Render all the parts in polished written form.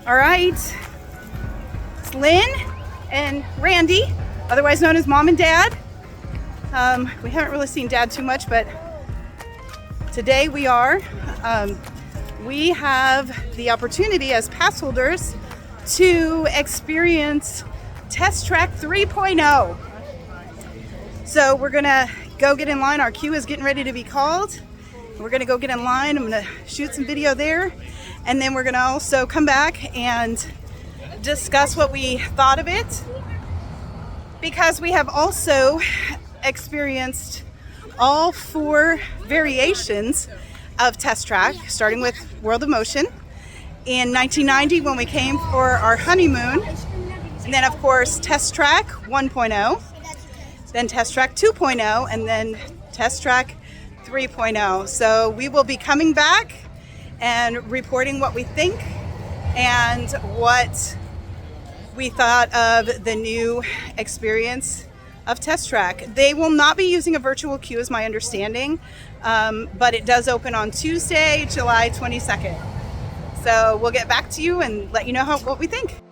All right, it's Lynn and Randy, otherwise known as Mom and Dad. We haven't really seen Dad too much, but today we are. We have the opportunity as pass holders to experience Test Track 3.0. So we're gonna go get in line. Our queue is getting ready to be called. We're gonna go get in line. I'm gonna shoot some video there. And then we're gonna also come back and discuss what we thought of it, because we have also experienced all 4 variations of Test Track, starting with World of Motion in 1990 when we came for our honeymoon, and then of course Test Track 1.0, then Test Track 2.0, and then Test Track 3.0. So we will be coming back and reporting what we think and what we thought of the new experience of Test Track. They will not be using a virtual queue, is my understanding, but it does open on Tuesday, July 22nd. So we'll get back to you and let you know what we think.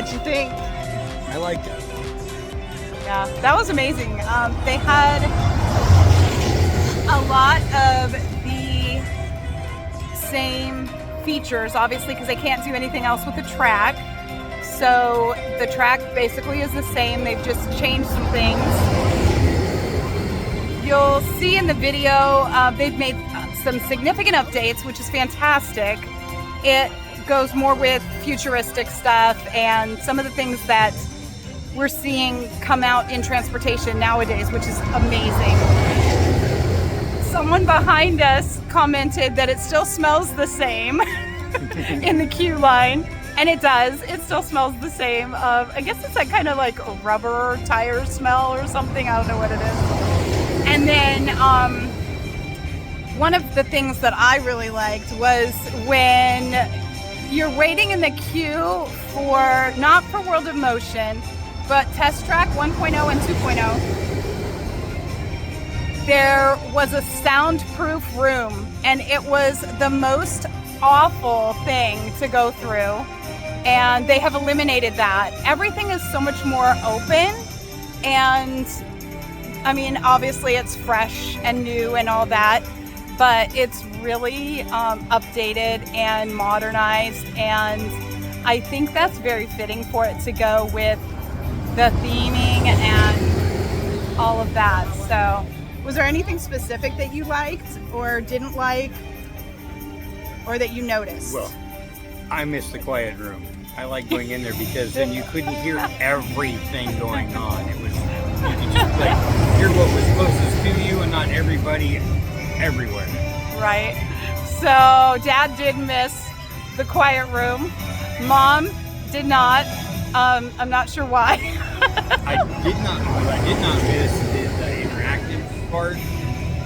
What'd you think? I liked it. Yeah, that was amazing. They had a lot of the same features, obviously, because they can't do anything else with the track. So the track basically is the same. They've just changed some things. You'll see in the video, they've made some significant updates, which is fantastic. It goes more with futuristic stuff and some of the things that we're seeing come out in transportation nowadays, which is amazing. Someone behind us commented that it still smells the same in the queue line, and it does. It still smells the same. I guess it's that kind of like a rubber tire smell or something. I don't know what it is. And then one of the things that I really liked was when you're waiting in the queue for, not for World of Motion, but Test Track 1.0 and 2.0, there was a soundproof room, and it was the most awful thing to go through, and they have eliminated that. Everything is so much more open, and I mean, obviously it's fresh and new and all that, but it's really updated and modernized, and I think that's very fitting for it to go with the theming and all of that. So, was there anything specific that you liked or didn't like, or that you noticed? Well, I missed the quiet room. I like going in there because then you couldn't hear everything going on. It was, you could just like hear what was closest to you and not everybody everywhere. Right. So Dad did miss the quiet room. Mom did not. I'm not sure why. I did not miss the interactive part.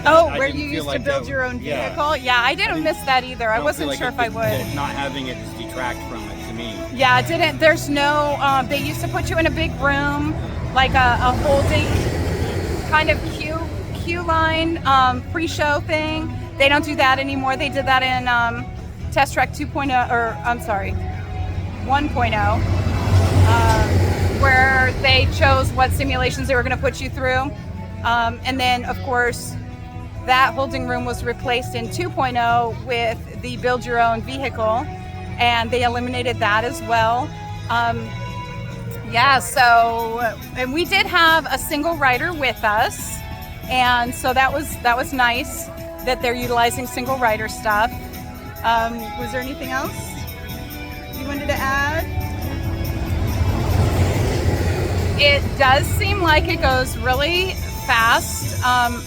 Oh, where you used to build your own yeah. vehicle? Yeah, I didn't miss that either. I wasn't like sure if I would. Not having it just detract from it to me. Yeah, it didn't. There's no, they used to put you in a big room, like a holding kind of queue line, pre-show thing. They don't do that anymore. They did that in Test Track 2.0, or I'm sorry, 1.0, where they chose what simulations they were going to put you through. And then, of course, that holding room was replaced in 2.0 with the build your own vehicle, and they eliminated that as well. Yeah, so, and we did have a single rider with us, and so that was nice that they're utilizing single rider stuff. Was there anything else you wanted to add? It does seem like it goes really fast.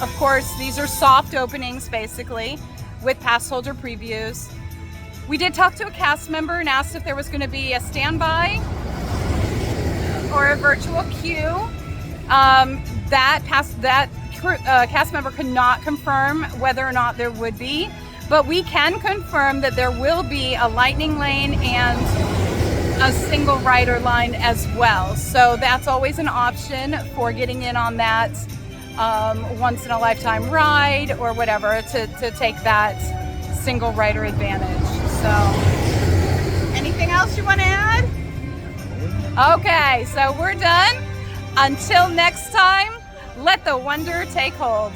Of course, these are soft openings basically with pass holder previews. We did talk to a cast member and asked if there was going to be a standby or a virtual queue. That cast member could not confirm whether or not there would be, but we can confirm that there will be a lightning lane and a single rider line as well. So that's always an option for getting in on that once in a lifetime ride or whatever, to take that single rider advantage. So anything else you want to add? Okay, so we're done. Until next time, let the wonder take hold.